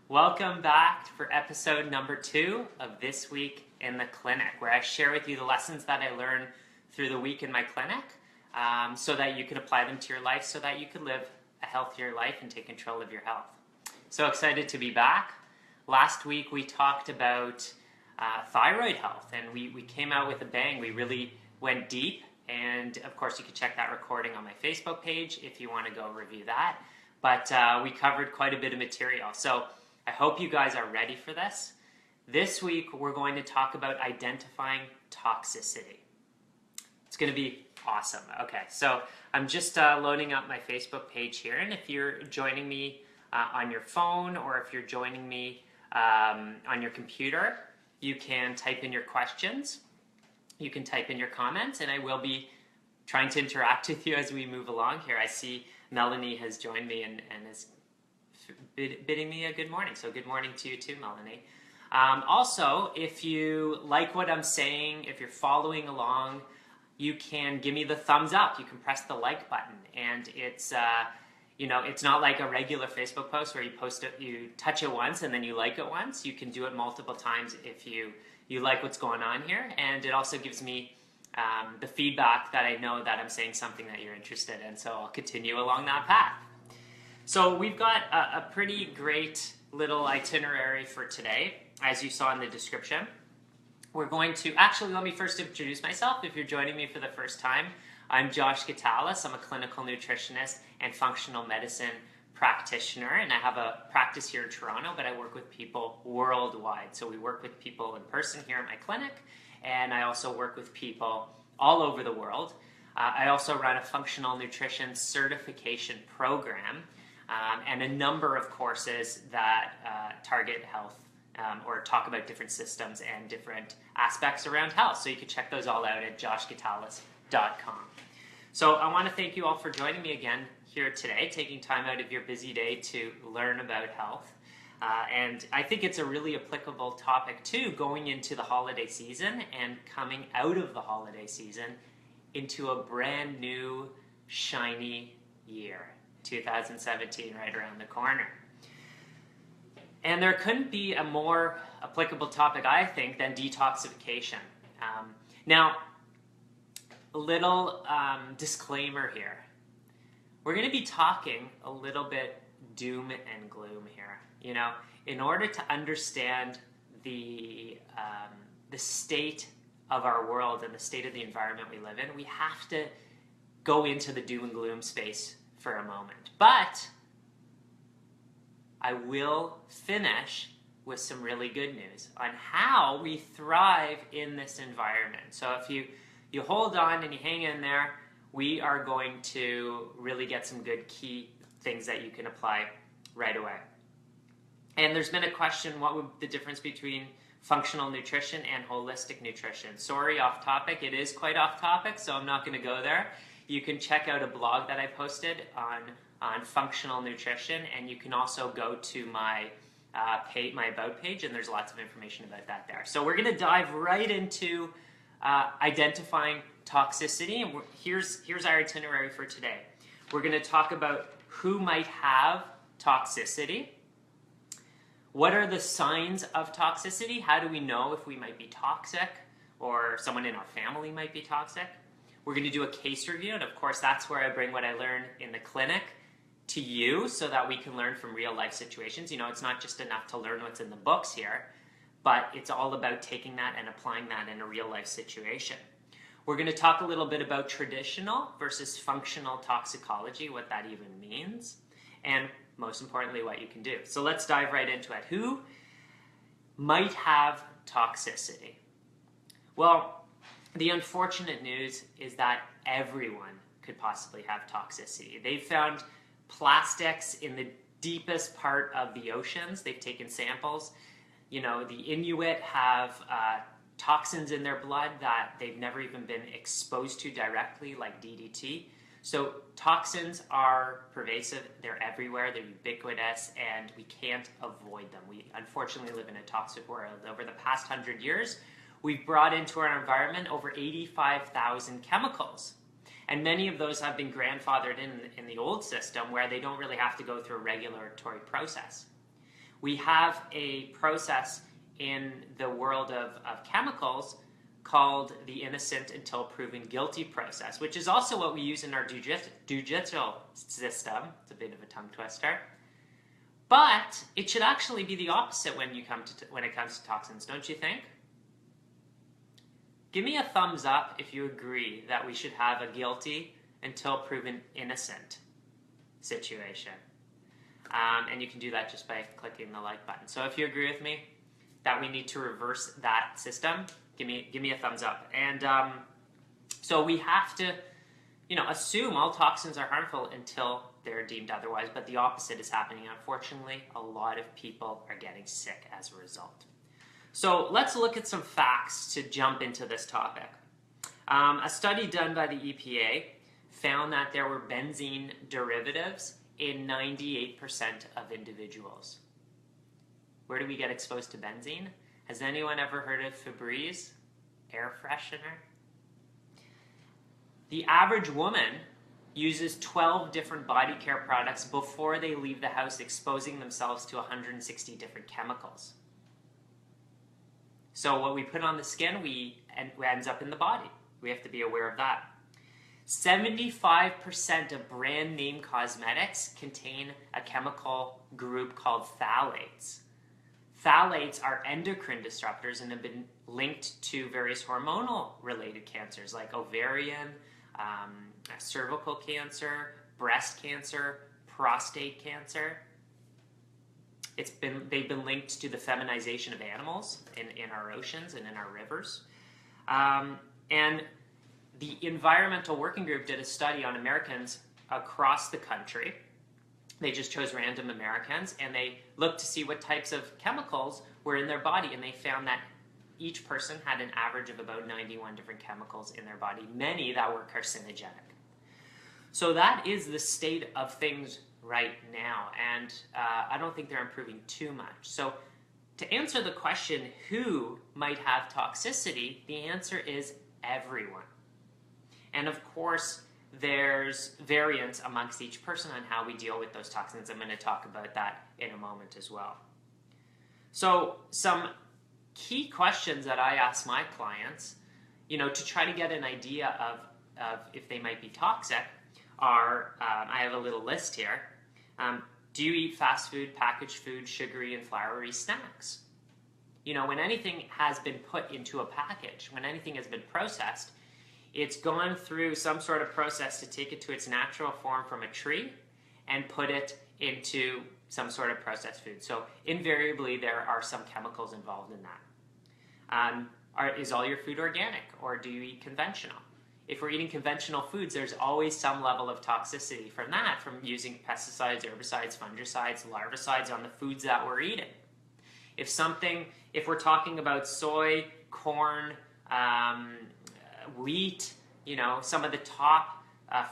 Welcome back for episode number 2 of This Week in the Clinic, where I share with you the lessons that I learn through the week in my clinic so that you can apply them to your life so that you can live a healthier life and take control of your health. So excited to be back. Last week we talked about thyroid health, and we came out with a bang. We really went deep, and of course you can check that recording on my Facebook page if you want to go review that. But we covered quite a bit of material. So I hope you guys are ready for this. This week, we're going to talk about identifying toxicity. It's going to be awesome. Okay, so I'm just loading up my Facebook page here, and if you're joining me on your phone or if you're joining me on your computer, you can type in your questions, you can type in your comments, and I will be trying to interact with you as we move along here. I see Melanie has joined me and is bidding me a good morning. So good morning to you too, Melanie. Also, if you like what I'm saying, if you're following along, you can give me the thumbs up. You can press the like button, and it's it's not like a regular Facebook post where you post it, you touch it once and then you like it once. You can do it multiple times if you like what's going on here, and it also gives me the feedback that I know that I'm saying something that you're interested in. So I'll continue along that path. So we've got a pretty great little itinerary for today, as you saw in the description. We're going to, actually let me first introduce myself if you're joining me for the first time. I'm Josh Gitalis. I'm a clinical nutritionist and functional medicine practitioner, and I have a practice here in Toronto, but I work with people worldwide. So we work with people in person here at my clinic, and I also work with people all over the world. I also run a functional nutrition certification program, and a number of courses that target health or talk about different systems and different aspects around health. So you can check those all out at joshgitalis.com. So I want to thank you all for joining me again here today, taking time out of your busy day to learn about health. And I think it's a really applicable topic too, going into the holiday season and coming out of the holiday season into a brand new, shiny year. 2017 right around the corner. And there couldn't be a more applicable topic, I think, than detoxification. Now, a little disclaimer here. We're going to be talking a little bit doom and gloom here. You know, in order to understand the state of our world and the state of the environment we live in, we have to go into the doom and gloom space for a moment. But I will finish with some really good news on how we thrive in this environment. So if you hold on and you hang in there, we are going to really get some good key things that you can apply right away. And there's been a question, what would the difference between functional nutrition and holistic nutrition? Sorry, off topic. It is quite off topic, so I'm not going to go there. You can check out a blog that I posted on functional nutrition, and you can also go to my my About page, and there's lots of information about that there. So we're going to dive right into identifying toxicity, and here's our itinerary for today. We're going to talk about who might have toxicity. What are the signs of toxicity? How do we know if we might be toxic or someone in our family might be toxic? We're going to do a case review, and of course that's where I bring what I learned in the clinic to you so that we can learn from real life situations. You know, it's not just enough to learn what's in the books here, but it's all about taking that and applying that in a real life situation. We're going to talk a little bit about traditional versus functional toxicology, what that even means, and most importantly, what you can do. So let's dive right into it. Who might have toxicity? Well, the unfortunate news is that everyone could possibly have toxicity. They've found plastics in the deepest part of the oceans. They've taken samples. You know, the Inuit have toxins in their blood that they've never even been exposed to directly, like DDT. So toxins are pervasive, they're everywhere, they're ubiquitous, and we can't avoid them. We unfortunately live in a toxic world. Over the past 100 years, we've brought into our environment over 85,000 chemicals. And many of those have been grandfathered in the old system where they don't really have to go through a regulatory process. we have a process in the world of chemicals called the innocent until proven guilty process, which is also what we use in our judicial system. It's a bit of a tongue twister. But it should actually be the opposite when it comes to toxins, don't you think? Give me a thumbs up if you agree that we should have a guilty until proven innocent situation. And you can do that just by clicking the like button. So if you agree with me that we need to reverse that system, give me a thumbs up. And so we have to, assume all toxins are harmful until they're deemed otherwise, but the opposite is happening. Unfortunately, a lot of people are getting sick as a result. So let's look at some facts to jump into this topic. A study done by the EPA found that there were benzene derivatives in 98% of individuals. Where do we get exposed to benzene? Has anyone ever heard of Febreze air freshener? The average woman uses 12 different body care products before they leave the house, exposing themselves to 160 different chemicals. So what we put on the skin, ends up in the body. We have to be aware of that. 75% of brand name cosmetics contain a chemical group called phthalates. Phthalates are endocrine disruptors and have been linked to various hormonal related cancers like ovarian, cervical cancer, breast cancer, prostate cancer. They've been linked to the feminization of animals in our oceans and in our rivers. And the Environmental Working Group did a study on Americans across the country. They just chose random Americans, and they looked to see what types of chemicals were in their body, and they found that each person had an average of about 91 different chemicals in their body, many that were carcinogenic. So that is the state of things right now, and I don't think they're improving too much. So to answer the question, who might have toxicity, the answer is everyone. And of course, there's variance amongst each person on how we deal with those toxins. I'm going to talk about that in a moment as well. So some key questions that I ask my clients, to try to get an idea of if they might be toxic are, I have a little list here. Do you eat fast food, packaged food, sugary and floury snacks? When anything has been put into a package, when anything has been processed, it's gone through some sort of process to take it to its natural form from a tree and put it into some sort of processed food. So invariably, there are some chemicals involved in that. Is all your food organic, or do you eat conventional? If we're eating conventional foods, there's always some level of toxicity from that, from using pesticides, herbicides, fungicides, larvicides on the foods that we're eating. If we're talking about soy, corn, wheat, some of the top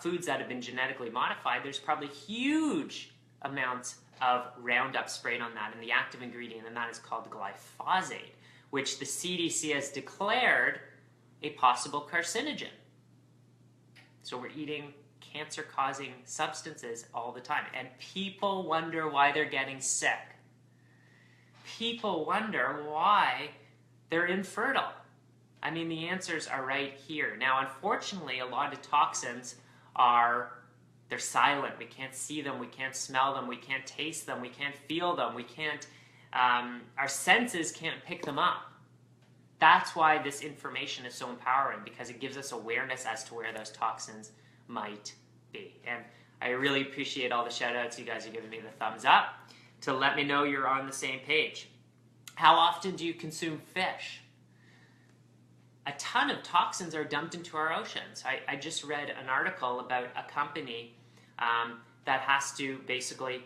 foods that have been genetically modified, there's probably huge amounts of Roundup sprayed on that, and the active ingredient in that is called glyphosate, which the CDC has declared a possible carcinogen. So we're eating cancer-causing substances all the time, and people wonder why they're getting sick. People wonder why they're infertile. I mean, the answers are right here. Now, unfortunately, a lot of toxins they're silent. We can't see them, we can't smell them, we can't taste them, we can't feel them, our senses can't pick them up. That's why this information is so empowering, because it gives us awareness as to where those toxins might be. And I really appreciate all the shout outs. You guys are giving me the thumbs up to let me know you're on the same page. How often do you consume fish? A ton of toxins are dumped into our oceans. I just read an article about a company that has to basically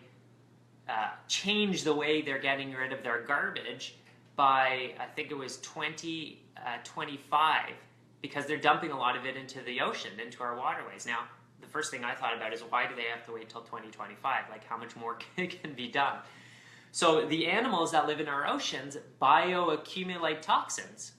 change the way they're getting rid of their garbage by, I think it was 2025, because they're dumping a lot of it into the ocean, into our waterways. Now, the first thing I thought about is, why do they have to wait till 2025? Like, how much more can be done? So the animals that live in our oceans bioaccumulate toxins.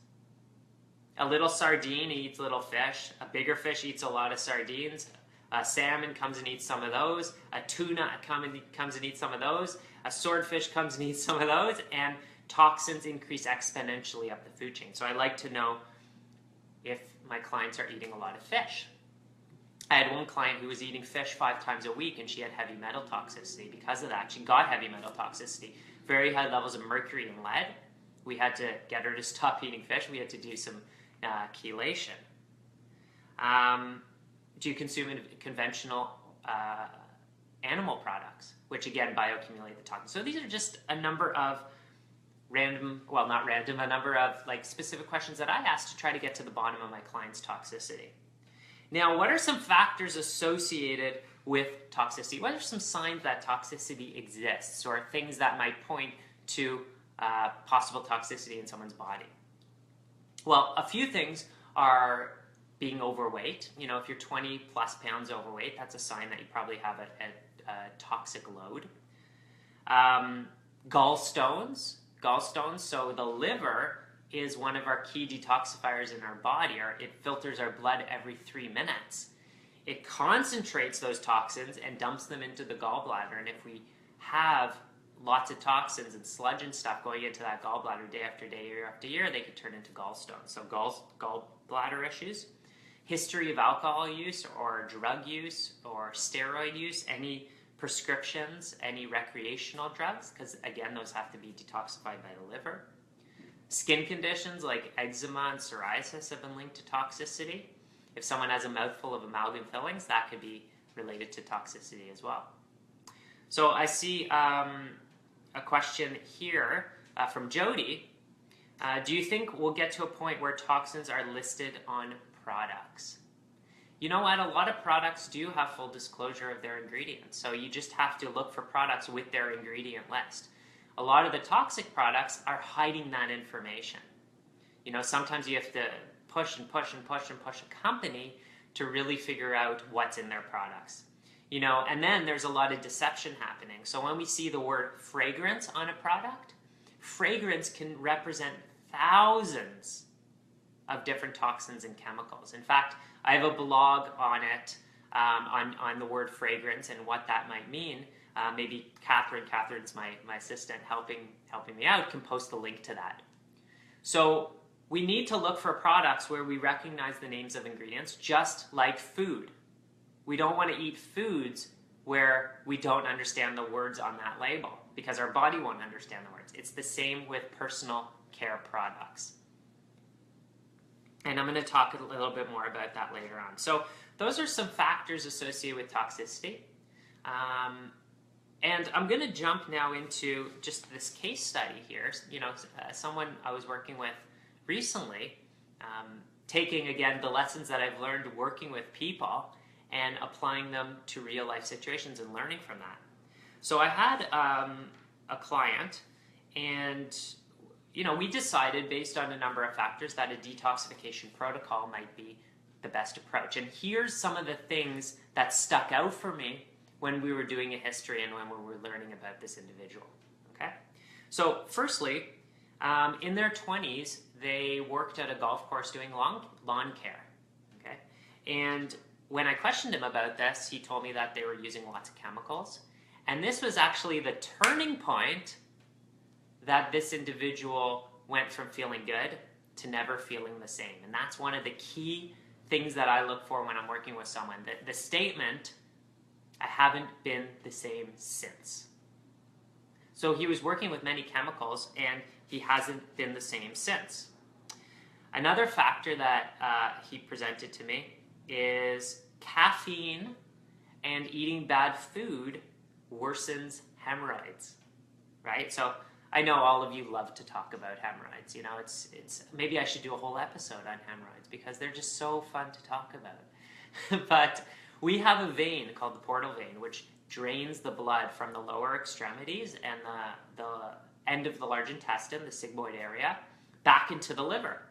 A little sardine eats little fish. A bigger fish eats a lot of sardines. A salmon comes and eats some of those. A tuna comes and eats some of those. A swordfish comes and eats some of those. And toxins increase exponentially up the food chain. So I like to know if my clients are eating a lot of fish. I had one client who was eating fish 5 times a week, and she had heavy metal toxicity. Because of that, she got heavy metal toxicity. Very high levels of mercury and lead. We had to get her to stop eating fish. We had to do some chelation. Do you consume conventional animal products, which again bioaccumulate the toxins? So these are just a number of a number of like specific questions that I ask to try to get to the bottom of my client's toxicity. Now, what are some factors associated with toxicity? What are some signs that toxicity exists, or things that might point to possible toxicity in someone's body? Well, a few things are being overweight. You know, if you're 20 plus pounds overweight, that's a sign that you probably have a toxic load. Gallstones, so the liver is one of our key detoxifiers in our body. It filters our blood every 3 minutes. It concentrates those toxins and dumps them into the gallbladder. And if we have lots of toxins and sludge and stuff going into that gallbladder day after day, year after year, they could turn into gallstones. So gallbladder issues. History of alcohol use or drug use or steroid use, any prescriptions, any recreational drugs, because again, those have to be detoxified by the liver. Skin conditions like eczema and psoriasis have been linked to toxicity. If someone has a mouthful of amalgam fillings, that could be related to toxicity as well. So I see a question here from Jody. Do you think we'll get to a point where toxins are listed on products? You know what? A lot of products do have full disclosure of their ingredients. So you just have to look for products with their ingredient list. A lot of the toxic products are hiding that information. You know, sometimes you have to push and push and push and push a company to really figure out what's in their products. You know, and then there's a lot of deception happening. So when we see the word fragrance on a product, fragrance can represent thousands of different toxins and chemicals. In fact, I have a blog on it, on the word fragrance and what that might mean. Maybe Catherine's my assistant helping me out, can post the link to that. So we need to look for products where we recognize the names of ingredients, just like food. We don't want to eat foods where we don't understand the words on that label, because our body won't understand the words. It's the same with personal care products. And I'm going to talk a little bit more about that later on. So those are some factors associated with toxicity. And I'm going to jump now into just this case study here. You know, someone I was working with recently, taking, again, the lessons that I've learned working with people and applying them to real life situations and learning from that. So I had a client, and you know, we decided based on a number of factors that a detoxification protocol might be the best approach. And here's some of the things that stuck out for me when we were doing a history and when we were learning about this individual. Okay, so firstly, in their 20s, they worked at a golf course doing lawn care. Okay, and when I questioned him about this, he told me that they were using lots of chemicals, and this was actually the turning point that this individual went from feeling good to never feeling the same. And that's one of the key things that I look for when I'm working with someone. The statement, I haven't been the same since. So he was working with many chemicals and he hasn't been the same since. Another factor that he presented to me is caffeine and eating bad food worsens hemorrhoids, right? So I know all of you love to talk about hemorrhoids. You know, it's maybe I should do a whole episode on hemorrhoids because they're just so fun to talk about. But we have a vein called the portal vein, which drains the blood from the lower extremities and the end of the large intestine, the sigmoid area, back into the liver.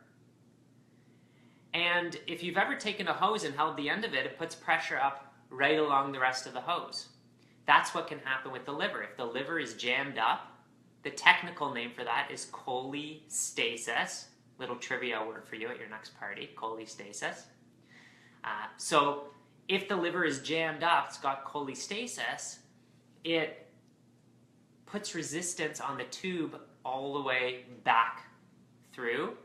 And if you've ever taken a hose and held the end of it, it puts pressure up right along the rest of the hose. That's what can happen with the liver. If the liver is jammed up, the technical name for that is cholestasis. Little trivia word for you at your next party, cholestasis. So if the liver is jammed up, it's got cholestasis, it puts resistance on the tube all the way back through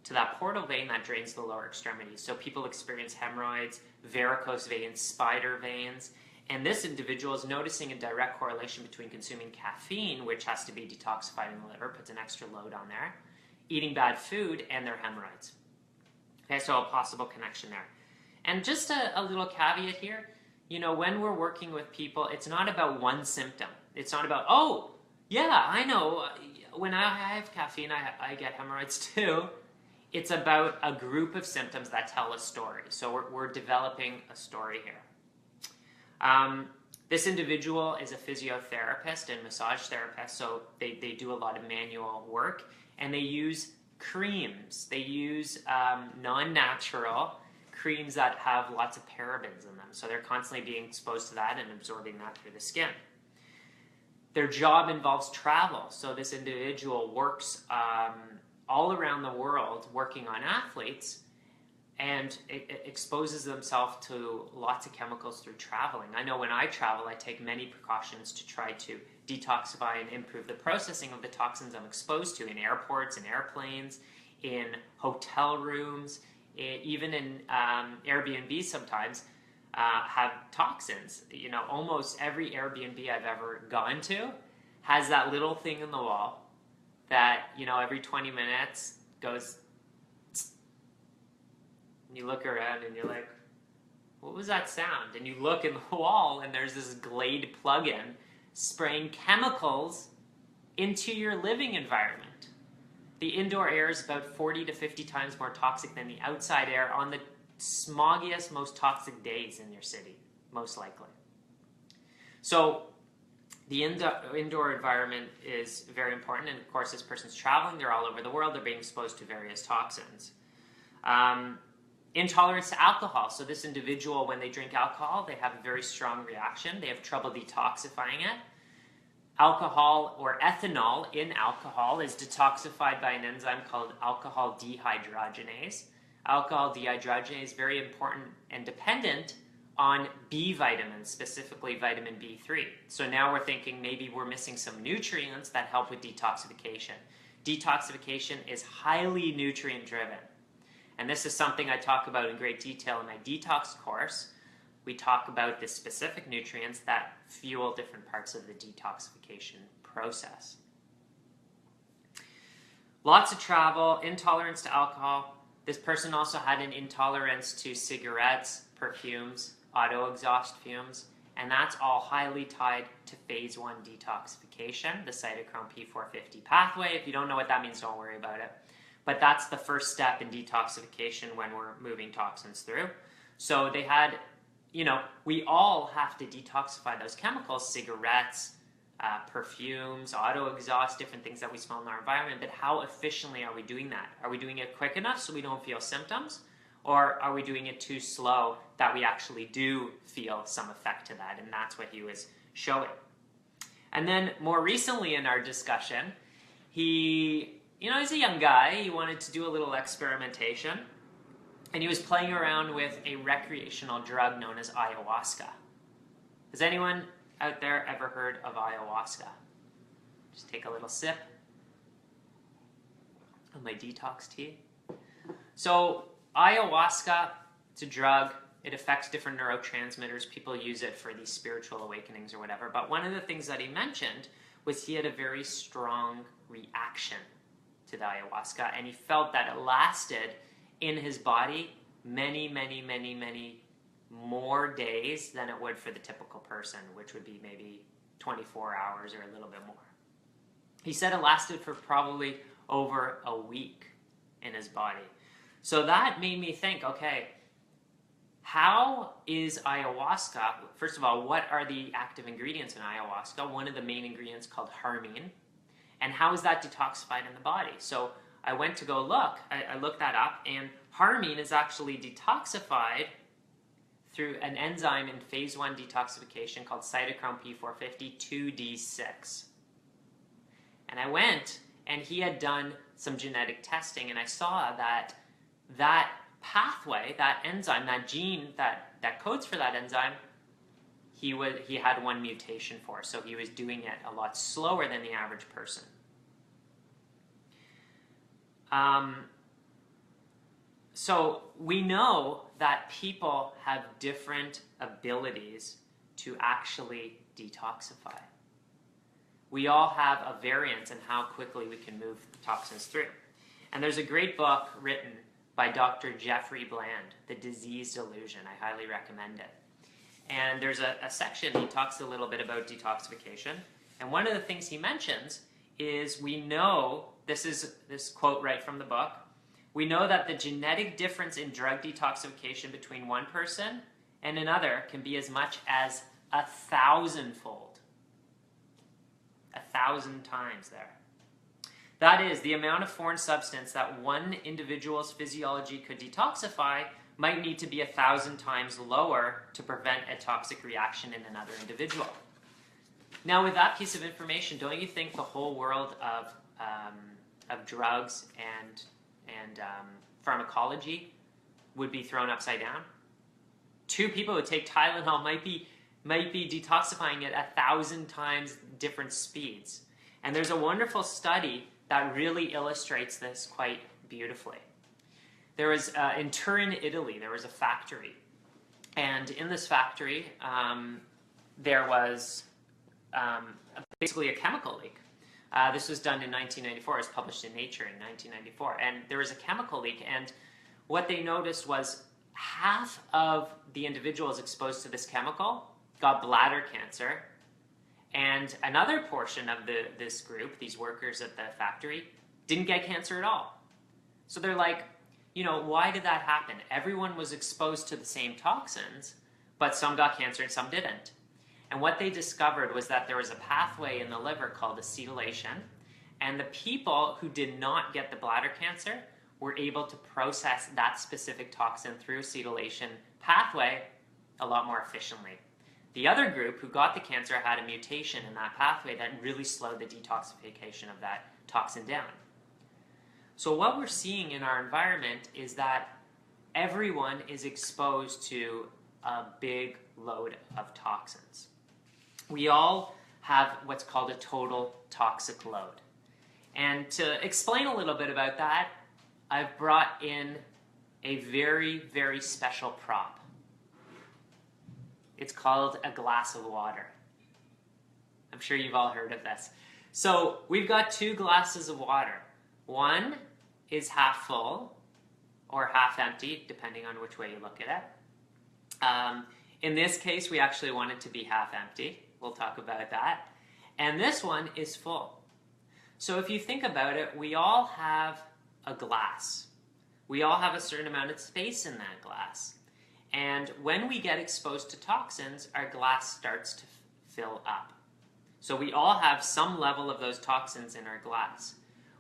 to that portal vein that drains the lower extremities. So people experience hemorrhoids, varicose veins, spider veins, and this individual is noticing a direct correlation between consuming caffeine, which has to be detoxified in the liver, puts an extra load on there, eating bad food, and their hemorrhoids. Okay, so a possible connection there. And just a little caveat here, you know, when we're working with people, it's not about one symptom. It's not about, oh, yeah, I know, when I have caffeine, I get hemorrhoids too. It's about a group of symptoms that tell a story. So we're developing a story here. This individual is a physiotherapist and massage therapist, so they do a lot of manual work, and they use creams. They use non-natural creams that have lots of parabens in them, so they're constantly being exposed to that and absorbing that through the skin. Their job involves travel, so this individual works all around the world working on athletes, and it exposes themselves to lots of chemicals through traveling. I know when I travel, I take many precautions to try to detoxify and improve the processing of the toxins I'm exposed to in airports, in airplanes, in hotel rooms, even in Airbnb sometimes have toxins. You know, almost every Airbnb I've ever gone to has that little thing in the wall that, you know, every 20 minutes goes. You look around and you're like, what was that sound? And you look in the wall and there's this Glade plug-in spraying chemicals into your living environment. The indoor air is about 40 to 50 times more toxic than the outside air on the smoggiest, most toxic days in your city, most likely. So the indoor environment is very important, and of course this person's traveling, they're all over the world, they're being exposed to various toxins. Intolerance to alcohol. So this individual, when they drink alcohol, they have a very strong reaction. They have trouble detoxifying it. Alcohol, or ethanol in alcohol, is detoxified by an enzyme called alcohol dehydrogenase. Alcohol dehydrogenase is very important and dependent on B vitamins, specifically vitamin B3. So now we're thinking maybe we're missing some nutrients that help with detoxification. Detoxification is highly nutrient driven. And this is something I talk about in great detail in my detox course. We talk about the specific nutrients that fuel different parts of the detoxification process. Lots of travel, intolerance to alcohol. This person also had an intolerance to cigarettes, perfumes, auto exhaust fumes, and that's all highly tied to phase 1 detoxification, the cytochrome P450 pathway. If you don't know what that means, don't worry about it. But that's the first step in detoxification when we're moving toxins through. So they had, you know, we all have to detoxify those chemicals, cigarettes, perfumes, auto exhaust, different things that we smell in our environment, but how efficiently are we doing that? Are we doing it quick enough so we don't feel symptoms? Or are we doing it too slow that we actually do feel some effect to that? And that's what he was showing. And then more recently in our discussion, he's a young guy, he wanted to do a little experimentation, and he was playing around with a recreational drug known as ayahuasca. Has anyone out there ever heard of ayahuasca? Just take a little sip of my detox tea. So ayahuasca, it's a drug. It affects different neurotransmitters. People use it for these spiritual awakenings or whatever. But one of the things that he mentioned was he had a very strong reaction to the ayahuasca, and he felt that it lasted in his body many, many, many, many more days than it would for the typical person, which would be maybe 24 hours or a little bit more. He said it lasted for probably over a week in his body. So that made me think, okay, how is ayahuasca, first of all, what are the active ingredients in ayahuasca? One of the main ingredients called harmine. And how is that detoxified in the body? So I went to go look, I looked that up, and harmine is actually detoxified through an enzyme in phase 1 detoxification called cytochrome P450 2D6. And I went, and he had done some genetic testing, and I saw that that pathway, that enzyme, that gene that codes for that enzyme, he had one mutation for, so he was doing it a lot slower than the average person. So we know that people have different abilities to actually detoxify. We all have a variance in how quickly we can move toxins through. And there's a great book written by Dr. Jeffrey Bland, The Disease Delusion. I highly recommend it. And there's a section, he talks a little bit about detoxification. And one of the things he mentions is we know, this is this quote right from the book, we know that the genetic difference in drug detoxification between one person and another can be as much as 1,000-fold. 1,000 times there. That is, the amount of foreign substance that one individual's physiology could detoxify might need to be 1,000 times lower to prevent a toxic reaction in another individual. Now, with that piece of information, don't you think the whole world of drugs and pharmacology would be thrown upside down? Two people who take Tylenol might be detoxifying at 1,000 times different speeds. And there's a wonderful study that really illustrates this quite beautifully. There was, in Turin, Italy, there was a factory. And in this factory, there was basically a chemical leak. This was done in 1994. It was published in Nature in 1994. And there was a chemical leak. And what they noticed was half of the individuals exposed to this chemical got bladder cancer. And another portion of this group, these workers at the factory, didn't get cancer at all. So they're like, you know, why did that happen? Everyone was exposed to the same toxins, but some got cancer and some didn't. And what they discovered was that there was a pathway in the liver called acetylation, and the people who did not get the bladder cancer were able to process that specific toxin through acetylation pathway a lot more efficiently. The other group who got the cancer had a mutation in that pathway that really slowed the detoxification of that toxin down. So what we're seeing in our environment is that everyone is exposed to a big load of toxins. We all have what's called a total toxic load. And to explain a little bit about that, I've brought in a very, very special prop. It's called a glass of water. I'm sure you've all heard of this. So we've got two glasses of water. One is half full or half empty, depending on which way you look at it. In this case, we actually want it to be half empty. We'll talk about that. And this one is full. So if you think about it, we all have a glass. We all have a certain amount of space in that glass. And when we get exposed to toxins, our glass starts to fill up. So we all have some level of those toxins in our glass.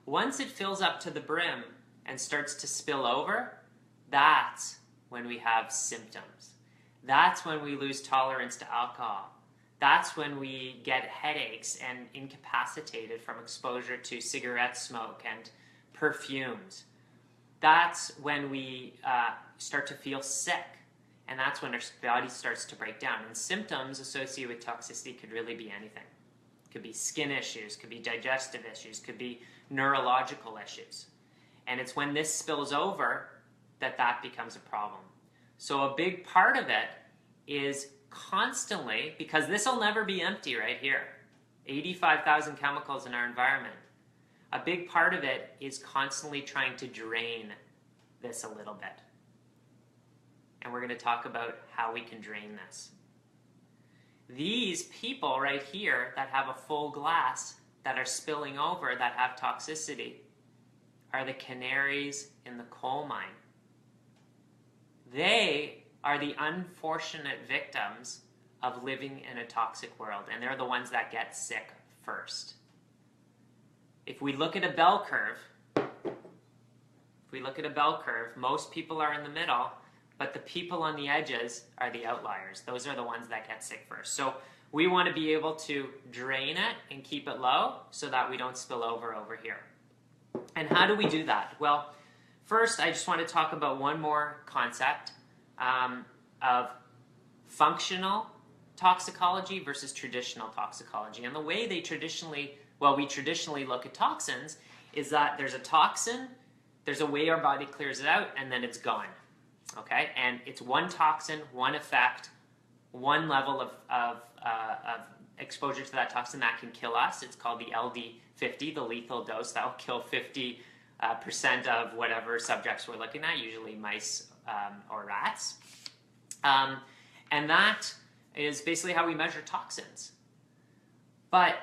Once it fills up to the brim and starts to spill over, that's when we have symptoms. That's when we lose tolerance to alcohol. That's when we get headaches and incapacitated from exposure to cigarette smoke and perfumes. That's when we start to feel sick. And that's when our body starts to break down. And symptoms associated with toxicity could really be anything. It could be skin issues, could be digestive issues, could be neurological issues. And it's when this spills over that becomes a problem. So a big part of it is constantly, because this will never be empty right here, 85,000 chemicals in our environment. A big part of it is constantly trying to drain this a little bit. And we're going to talk about how we can drain this. These people right here that have a full glass, that are spilling over, that have toxicity, are the canaries in the coal mine. They are the unfortunate victims of living in a toxic world, and they're the ones that get sick first. If we look at a bell curve, most people are in the middle, but the people on the edges are the outliers. Those are the ones that get sick first. So we want to be able to drain it and keep it low so that we don't spill over here. And how do we do that? Well, First, I just want to talk about one more concept of functional toxicology versus traditional toxicology. And the way we traditionally look at toxins is that there's a toxin, there's a way our body clears it out, and then it's gone. Okay? And it's one toxin, one effect, one level of exposure to that toxin that can kill us. It's called the LD50, the lethal dose that will kill 50% of whatever subjects we're looking at, usually mice or rats. And that is basically how we measure toxins. But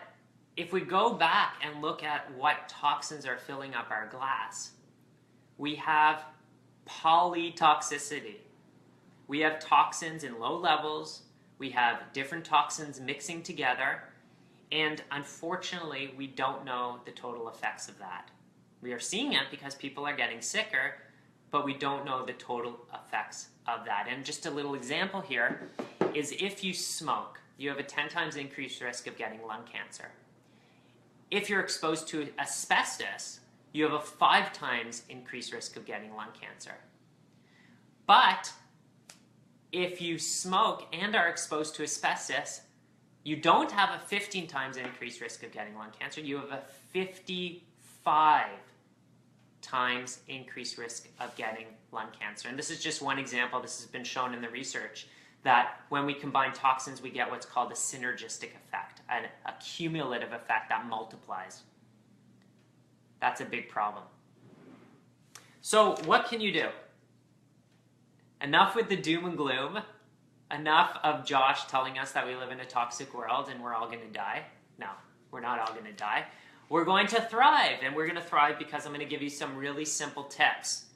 if we go back and look at what toxins are filling up our glass, we have polytoxicity. We have toxins in low levels, we have different toxins mixing together, and unfortunately, we don't know the total effects of that. We are seeing it because people are getting sicker, but we don't know the total effects of that. And just a little example here is if you smoke, you have a 10 times increased risk of getting lung cancer. If you're exposed to asbestos, you have a 5 times increased risk of getting lung cancer. But if you smoke and are exposed to asbestos, you don't have a 15 times increased risk of getting lung cancer. You have a 55 times increased risk of getting lung cancer. And this is just one example. This has been shown in the research that when we combine toxins, we get what's called a synergistic effect, a cumulative effect that multiplies. That's a big problem. So what can you do? Enough with the doom and gloom. Enough of Josh telling us that we live in a toxic world and we're all going to die. No, we're not all going to die. We're going to thrive, and we're going to thrive because I'm going to give you some really simple tips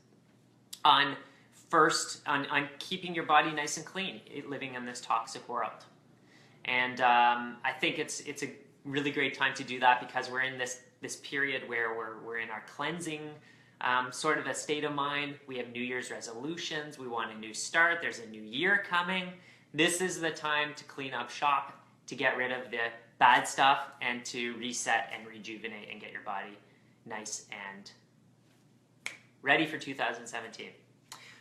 on keeping your body nice and clean living in this toxic world. And I think it's a really great time to do that because we're in this period where we're in our cleansing sort of a state of mind. We have New Year's resolutions. We want a new start. There's a new year coming. This is the time to clean up shop, to get rid of the bad stuff, and to reset and rejuvenate and get your body nice and ready for 2017.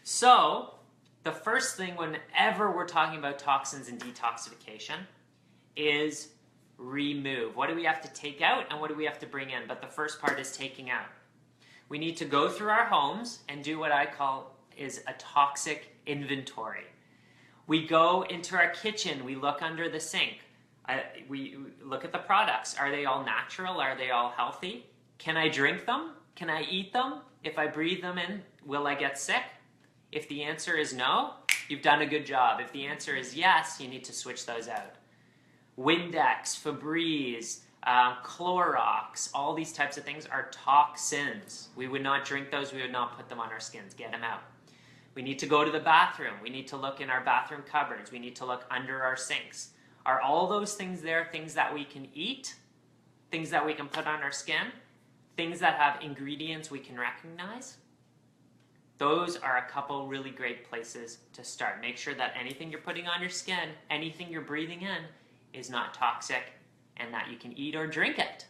So the first thing whenever we're talking about toxins and detoxification is remove. What do we have to take out and what do we have to bring in? But the first part is taking out. We need to go through our homes and do what I call is a toxic inventory. We go into our kitchen, we look under the sink, we look at the products. Are they all natural? Are they all healthy? Can I drink them? Can I eat them? If I breathe them in, will I get sick? If the answer is no, you've done a good job. If the answer is yes, you need to switch those out. Windex, Febreze, Clorox, all these types of things are toxins. We would not drink those. We would not put them on our skins. Get them out. We need to go to the bathroom. We need to look in our bathroom cupboards. We need to look under our sinks. Are all those things there things that we can eat? Things that we can put on our skin? Things that have ingredients we can recognize? Those are a couple really great places to start. Make sure that anything you're putting on your skin, anything you're breathing in, is not toxic and that you can eat or drink it.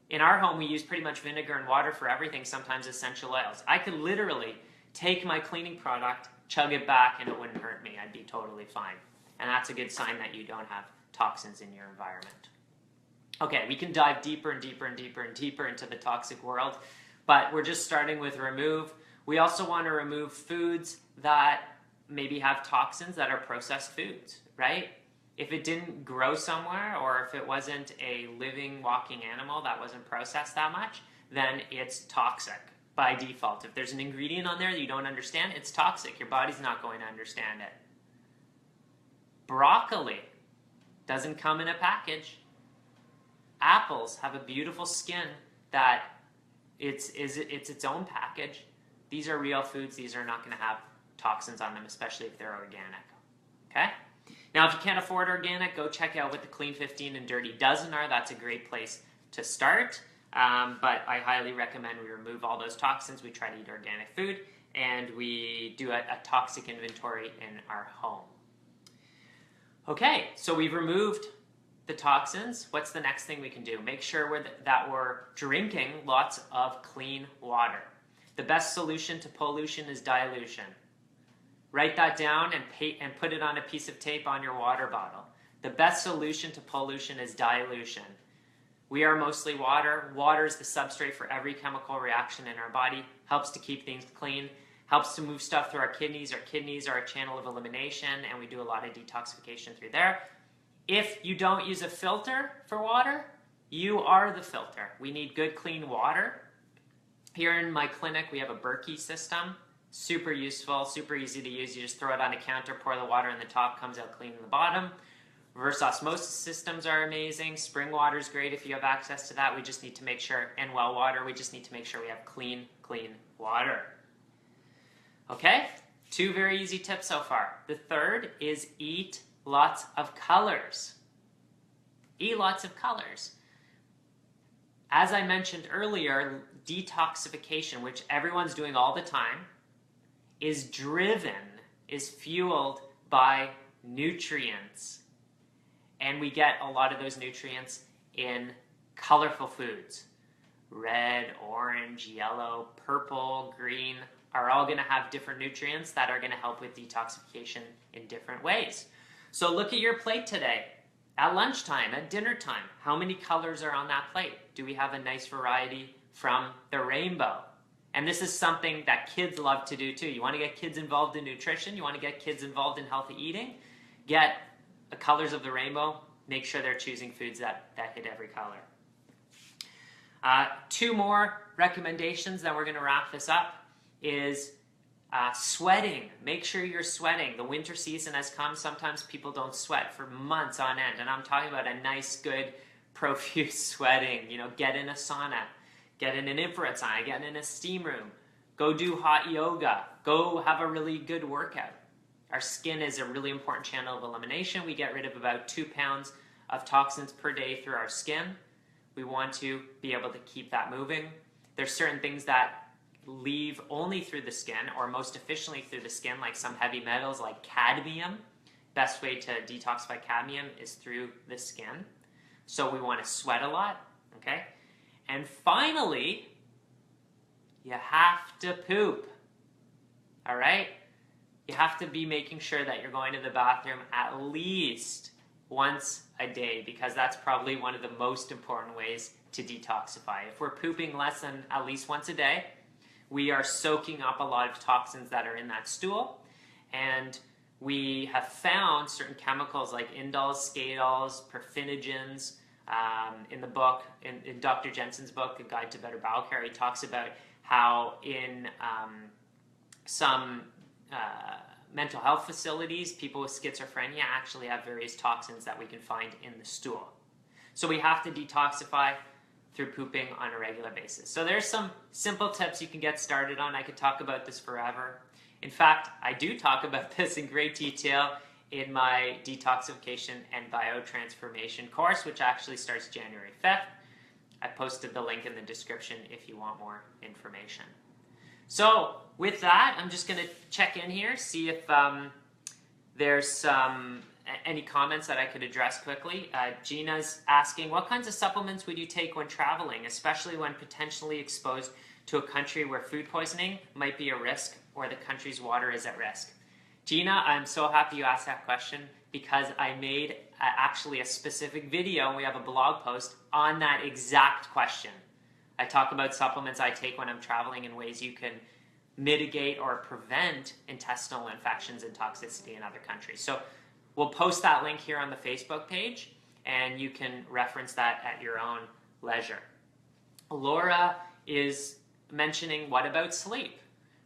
In our home, we use pretty much vinegar and water for everything, sometimes essential oils. I could literally take my cleaning product, chug it back, and it wouldn't hurt me. I'd be totally fine. And that's a good sign that you don't have toxins in your environment. Okay, we can dive deeper and deeper and deeper and deeper into the toxic world, but we're just starting with remove. We also want to remove foods that maybe have toxins that are processed foods, right? If it didn't grow somewhere, or if it wasn't a living, walking animal that wasn't processed that much, then it's toxic by default. If there's an ingredient on there that you don't understand, it's toxic. Your body's not going to understand it. Broccoli doesn't come in a package. Apples have a beautiful skin that it's its own package. These are real foods. These are not going to have toxins on them, especially if they're organic. Okay? Now, if you can't afford organic, go check out what the Clean 15 and Dirty Dozen are. That's a great place to start. But I highly recommend we remove all those toxins. We try to eat organic food, and we do a toxic inventory in our home. Okay, so we've removed the toxins. What's the next thing we can do? Make sure that we're drinking lots of clean water. The best solution to pollution is dilution. Write that down and put it on a piece of tape on your water bottle. The best solution to pollution is dilution. We are mostly water. Water is the substrate for every chemical reaction in our body, helps to keep things clean, helps to move stuff through our kidneys. Our kidneys are a channel of elimination, and we do a lot of detoxification through there. If you don't use a filter for water, you are the filter. We need good, clean water. Here in my clinic, we have a Berkey system. Super useful, super easy to use. You just throw it on a counter, pour the water in the top, comes out clean in the bottom. Reverse osmosis systems are amazing. Spring water is great if you have access to that. We just need to make sure, and well water, we just need to make sure we have clean water. Okay, 2 very easy tips so far. The third is eat lots of colors. Eat lots of colors. As I mentioned earlier, detoxification, which everyone's doing all the time, is fueled by nutrients. And we get a lot of those nutrients in colorful foods. Red, orange, yellow, purple, green are all going to have different nutrients that are going to help with detoxification in different ways. So look at your plate today. At lunchtime, at dinner time, how many colors are on that plate? Do we have a nice variety from the rainbow? And this is something that kids love to do too. You want to get kids involved in nutrition, you want to get kids involved in healthy eating, get the colors of the rainbow, make sure they're choosing foods that hit every color. 2 more recommendations, then we're going to wrap this up, is sweating. Make sure you're sweating. The winter season has come. Sometimes people don't sweat for months on end, and I'm talking about a nice, good, profuse sweating. You know, get in a sauna, get in an infrared sauna, get in a steam room, go do hot yoga, go have a really good workout. Our skin is a really important channel of elimination. We get rid of about 2 pounds of toxins per day through our skin. We want to be able to keep that moving. There's certain things that leave only through the skin, or most efficiently through the skin, like some heavy metals like cadmium. Best way to detoxify cadmium is through the skin. So we want to sweat a lot, okay? And finally, you have to poop, all right? You have to be making sure that you're going to the bathroom at least once a day, because that's probably one of the most important ways to detoxify. If we're pooping less than at least once a day, we are soaking up a lot of toxins that are in that stool, and we have found certain chemicals like indols, skadols, perfinogens. In the book, in Dr. Jensen's book, A Guide to Better Bowel Care, he talks about how in some mental health facilities, people with schizophrenia actually have various toxins that we can find in the stool. So we have to detoxify through pooping on a regular basis. So there's some simple tips you can get started on. I could talk about this forever. In fact, I do talk about this in great detail in my detoxification and biotransformation course, which actually starts January 5th. I posted the link in the description if you want more information. So with that, I'm just going to check in here, see if there's any comments that I could address quickly. Gina's asking, what kinds of supplements would you take when traveling, especially when potentially exposed to a country where food poisoning might be a risk or the country's water is at risk? Gina, I'm so happy you asked that question, because I made actually a specific video, and we have a blog post on that exact question. I talk about supplements I take when I'm traveling and ways you can mitigate or prevent intestinal infections and toxicity in other countries. So we'll post that link here on the Facebook page, and you can reference that at your own leisure. Laura is mentioning, what about sleep?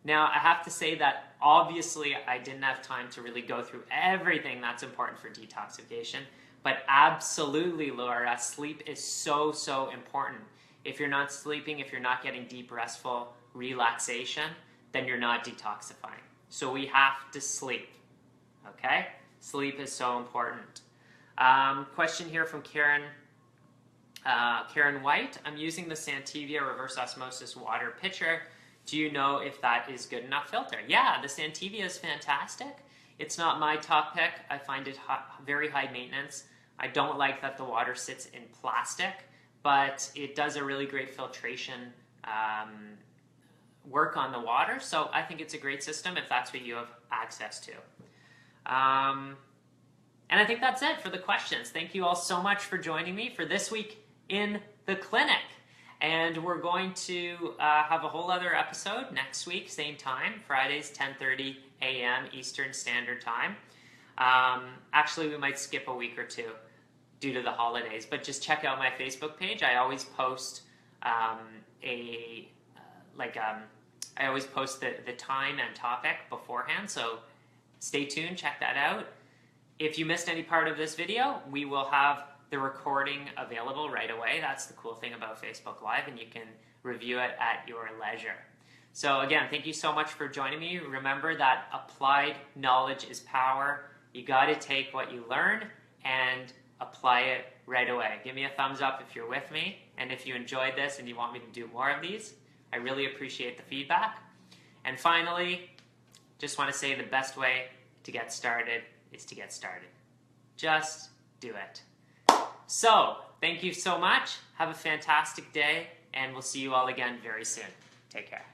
Now, I have to say that obviously I didn't have time to really go through everything that's important for detoxification, but absolutely, Laura, sleep is so, so important. If you're not sleeping, if you're not getting deep, restful relaxation, then you're not detoxifying. So we have to sleep, okay? Sleep is so important. Question here from Karen White. I'm using the Santivia reverse osmosis water pitcher. Do you know if that is good enough filter? Yeah, the Santivia is fantastic. It's not my top pick. I find it very high maintenance. I don't like that the water sits in plastic, but it does a really great filtration work on the water. So I think it's a great system if that's what you have access to. And I think that's it for the questions. Thank you all so much for joining me for this week in the clinic. And we're going to have a whole other episode next week, same time, Fridays, 10:30 a.m. Eastern Standard Time. Actually, we might skip a week or two due to the holidays, but just check out my Facebook page. I always post I always post the time and topic beforehand, so stay tuned, check that out. If you missed any part of this video, we will have the recording available right away. That's the cool thing about Facebook Live, and you can review it at your leisure. So again, thank you so much for joining me. Remember that applied knowledge is power. You got to take what you learn and apply it right away. Give me a thumbs up if you're with me, and if you enjoyed this and you want me to do more of these, I really appreciate the feedback. And finally, just want to say the best way to get started is to get started. Just do it. So, thank you so much. Have a fantastic day, and we'll see you all again very soon. Take care.